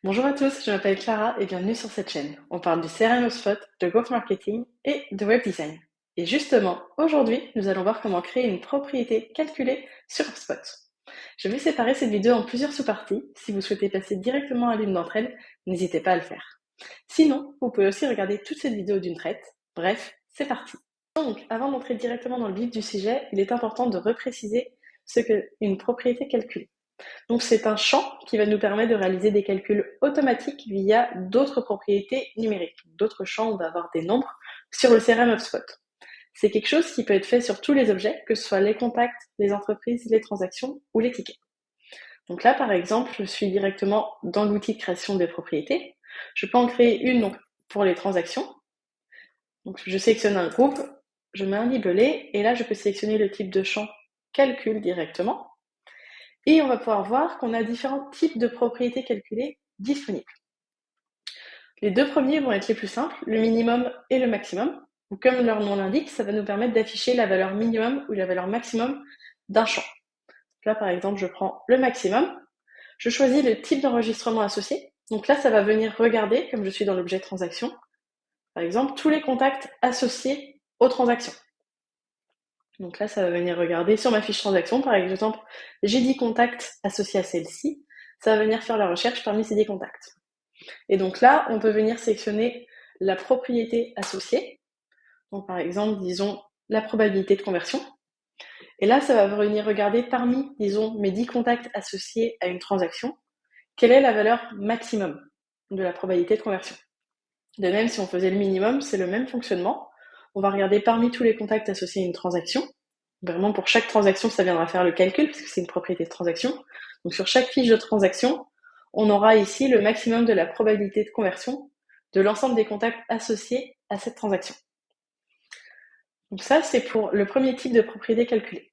Bonjour à tous, je m'appelle Clara et bienvenue sur cette chaîne. On parle du CRM HubSpot, de growth marketing et de web design. Et justement, aujourd'hui, nous allons voir comment créer une propriété calculée sur HubSpot. Je vais séparer cette vidéo en plusieurs sous-parties. Si vous souhaitez passer directement à l'une d'entre elles, n'hésitez pas à le faire. Sinon, vous pouvez aussi regarder toute cette vidéo d'une traite. Bref, c'est parti. Donc, avant d'entrer directement dans le vif du sujet, il est important de repréciser ce qu'est une propriété calculée. Donc c'est un champ qui va nous permettre de réaliser des calculs automatiques via d'autres propriétés numériques, d'autres champs où on va avoir des nombres sur le CRM HubSpot. C'est quelque chose qui peut être fait sur tous les objets, que ce soit les contacts, les entreprises, les transactions ou les tickets. Donc là, par exemple, je suis directement dans l'outil de création des propriétés. Je peux en créer une donc, pour les transactions. Donc je sélectionne un groupe, je mets un libellé, et là je peux sélectionner le type de champ calcul directement. Et on va pouvoir voir qu'on a différents types de propriétés calculées disponibles. Les deux premiers vont être les plus simples, le minimum et le maximum. Donc, comme leur nom l'indique, ça va nous permettre d'afficher la valeur minimum ou la valeur maximum d'un champ. Donc là, par exemple, je prends le maximum. Je choisis le type d'enregistrement associé. Donc là, ça va venir regarder, comme je suis dans l'objet transaction, par exemple, tous les contacts associés aux transactions. Donc là, ça va venir regarder sur ma fiche transaction, par exemple, j'ai 10 contacts associés à celle-ci. Ça va venir faire la recherche parmi ces 10 contacts. Et donc là, on peut venir sélectionner la propriété associée. Donc par exemple, disons la probabilité de conversion. Et là, ça va venir regarder parmi, disons, mes 10 contacts associés à une transaction, quelle est la valeur maximum de la probabilité de conversion. De même, si on faisait le minimum, c'est le même fonctionnement. On va regarder parmi tous les contacts associés à une transaction. Vraiment, pour chaque transaction, ça viendra faire le calcul, parce que c'est une propriété de transaction. Donc sur chaque fiche de transaction, on aura ici le maximum de la probabilité de conversion de l'ensemble des contacts associés à cette transaction. Donc ça, c'est pour le premier type de propriété calculée.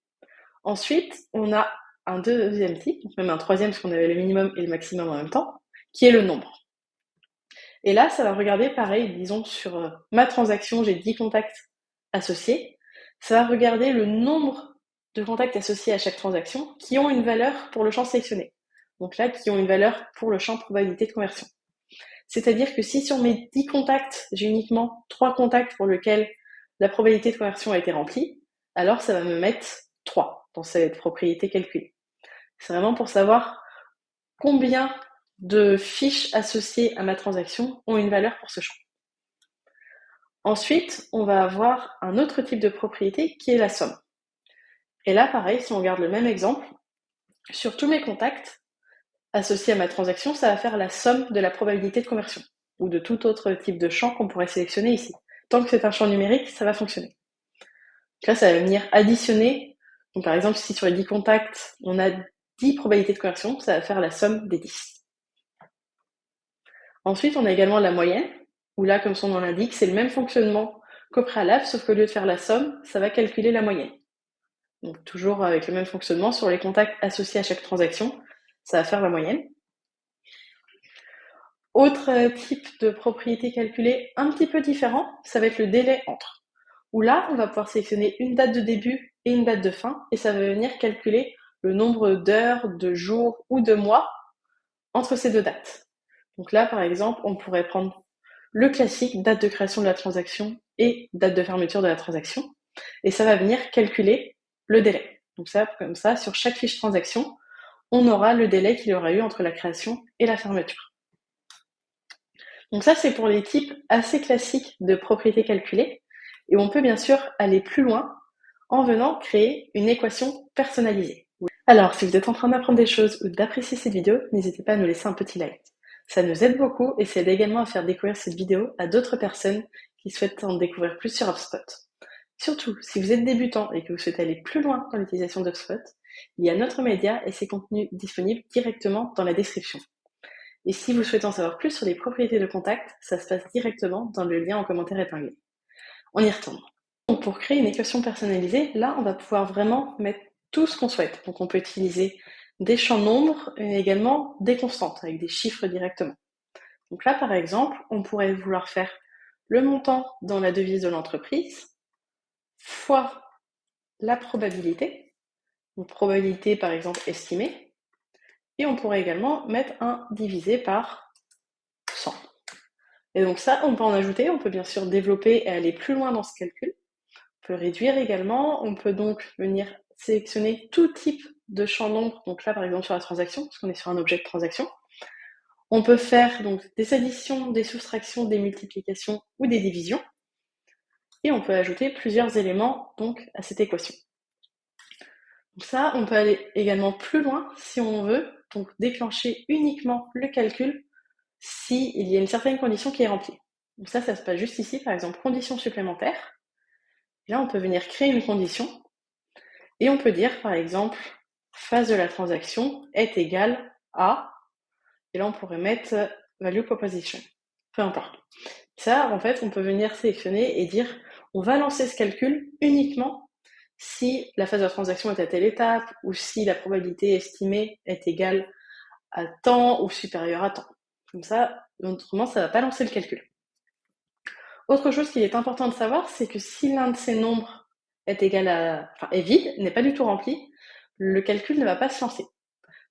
Ensuite, on a un deuxième type, même un troisième, parce qu'on avait le minimum et le maximum en même temps, qui est le nombre. Et là, ça va regarder pareil, disons sur ma transaction, j'ai 10 contacts associés. Ça va regarder le nombre de contacts associés à chaque transaction qui ont une valeur pour le champ sélectionné. Donc là, qui ont une valeur pour le champ probabilité de conversion. C'est-à-dire que si sur mes 10 contacts, j'ai uniquement 3 contacts pour lesquels la probabilité de conversion a été remplie, alors ça va me mettre 3 dans cette propriété calculée. C'est vraiment pour savoir combien de fiches associées à ma transaction ont une valeur pour ce champ. Ensuite, on va avoir un autre type de propriété qui est la somme. Et là, pareil, si on regarde le même exemple, sur tous mes contacts associés à ma transaction, ça va faire la somme de la probabilité de conversion ou de tout autre type de champ qu'on pourrait sélectionner ici. Tant que c'est un champ numérique, ça va fonctionner. Donc là, ça va venir additionner. Donc par exemple, si sur les 10 contacts, on a 10 probabilités de conversion, ça va faire la somme des 10. Ensuite, on a également la moyenne, où là, comme son nom l'indique, c'est le même fonctionnement qu'au préalable, sauf qu'au lieu de faire la somme, ça va calculer la moyenne. Donc toujours avec le même fonctionnement, sur les contacts associés à chaque transaction, ça va faire la moyenne. Autre type de propriété calculée un petit peu différent, ça va être le délai entre. Où là, on va pouvoir sélectionner une date de début et une date de fin, et ça va venir calculer le nombre d'heures, de jours ou de mois entre ces deux dates. Donc là, par exemple, on pourrait prendre le classique, date de création de la transaction et date de fermeture de la transaction, et ça va venir calculer le délai. Donc ça, comme ça, sur chaque fiche transaction, on aura le délai qu'il y aura eu entre la création et la fermeture. Donc ça, c'est pour les types assez classiques de propriétés calculées, et on peut bien sûr aller plus loin en venant créer une équation personnalisée. Alors, si vous êtes en train d'apprendre des choses ou d'apprécier cette vidéo, n'hésitez pas à nous laisser un petit like. Ça nous aide beaucoup et ça aide également à faire découvrir cette vidéo à d'autres personnes qui souhaitent en découvrir plus sur HubSpot. Surtout, si vous êtes débutant et que vous souhaitez aller plus loin dans l'utilisation d'HubSpot, il y a notre média et ses contenus disponibles directement dans la description. Et si vous souhaitez en savoir plus sur les propriétés de contact, ça se passe directement dans le lien en commentaire épinglé. On y retourne. Donc pour créer une équation personnalisée, là, on va pouvoir vraiment mettre tout ce qu'on souhaite. Donc on peut utiliser des champs nombres et également des constantes avec des chiffres directement. Donc là, par exemple, on pourrait vouloir faire le montant dans la devise de l'entreprise fois la probabilité, donc probabilité par exemple estimée, et on pourrait également mettre un divisé par Et donc ça, on peut en ajouter, on peut bien sûr développer et aller plus loin dans ce calcul. On peut réduire également, on peut donc venir sélectionner tout type de champ d'ombre, donc là par exemple sur la transaction, parce qu'on est sur un objet de transaction. On peut faire donc des additions, des soustractions, des multiplications ou des divisions. Et on peut ajouter plusieurs éléments donc à cette équation. Donc ça, on peut aller également plus loin si on veut, donc déclencher uniquement le calcul s'il y a une certaine condition qui est remplie. Donc ça se passe juste ici, par exemple, condition supplémentaire. Et là, on peut venir créer une condition et on peut dire, par exemple, phase de la transaction est égale à, et là, on pourrait mettre value proposition, peu importe. Ça, en fait, on peut venir sélectionner et dire, on va lancer ce calcul uniquement si la phase de la transaction est à telle étape ou si la probabilité estimée est égale à temps ou supérieure à temps. Comme ça, autrement, ça ne va pas lancer le calcul. Autre chose qu'il est important de savoir, c'est que si l'un de ces nombres est égal à, est vide, n'est pas du tout rempli, le calcul ne va pas se lancer.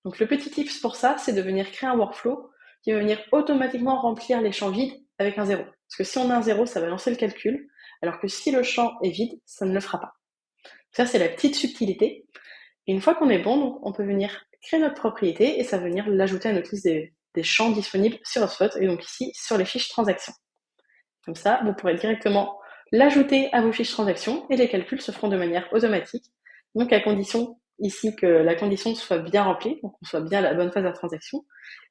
Donc le petit tips pour ça, c'est de venir créer un workflow qui va venir automatiquement remplir les champs vides avec un 0. Parce que si on a un 0, ça va lancer le calcul, alors que si le champ est vide, ça ne le fera pas. Ça, c'est la petite subtilité. Et une fois qu'on est bon, donc, on peut venir créer notre propriété et ça va venir l'ajouter à notre liste des champs disponibles sur HubSpot et donc ici sur les fiches transactions. Comme ça, vous pourrez directement l'ajouter à vos fiches transactions et les calculs se feront de manière automatique. Donc à condition ici que la condition soit bien remplie, donc qu'on soit bien à la bonne phase de la transaction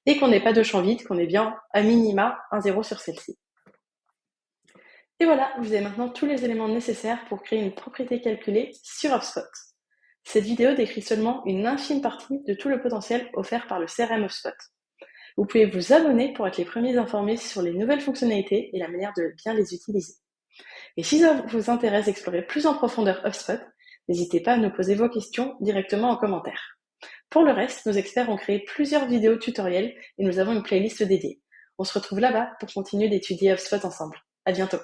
et qu'on n'ait pas de champ vide, qu'on ait bien à minima un 0 sur celle-ci. Et voilà, vous avez maintenant tous les éléments nécessaires pour créer une propriété calculée sur HubSpot. Cette vidéo décrit seulement une infime partie de tout le potentiel offert par le CRM HubSpot. Vous pouvez vous abonner pour être les premiers informés sur les nouvelles fonctionnalités et la manière de bien les utiliser. Et si ça vous intéresse d'explorer plus en profondeur HubSpot, n'hésitez pas à nous poser vos questions directement en commentaire. Pour le reste, nos experts ont créé plusieurs vidéos tutoriels et nous avons une playlist dédiée. On se retrouve là-bas pour continuer d'étudier HubSpot ensemble. À bientôt!